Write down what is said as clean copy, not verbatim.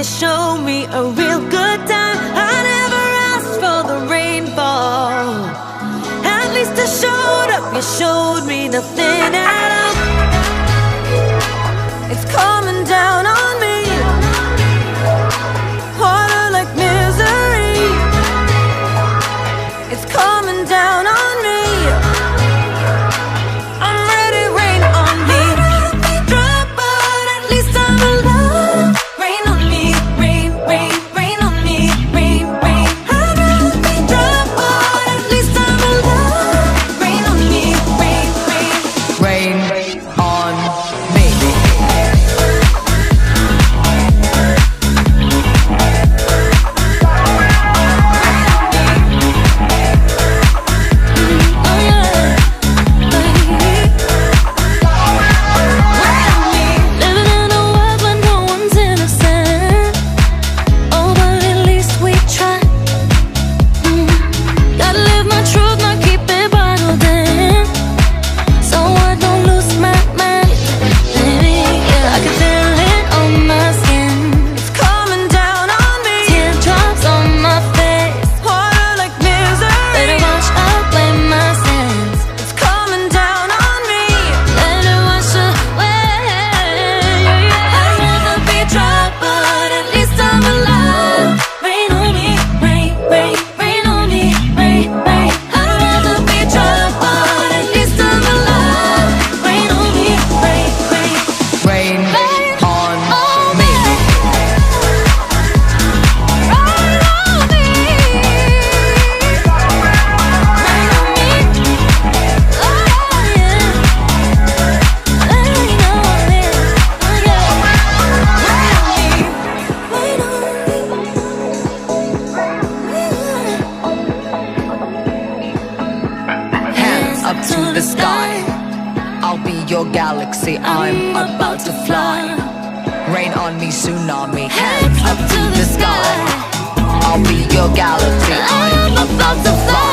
to show me a real good time. I never asked for the rainfall. At least I showed up, you showed me nothing at all. It's coming down on me, water like misery. It's coming down on me. I'm ready, rain on me. Drop, but at least I'm alive. Rain on me, rain, rain, rain on me, rain, rain. I'd rather be drop, but at least I'm alive. Rain on me, rain, rain. Rain on me. Up to the sky, I'll be your galaxy, I'm about to fly. Rain on me, tsunami, hands up to the sky. I'll be your galaxy, I'm about to fly.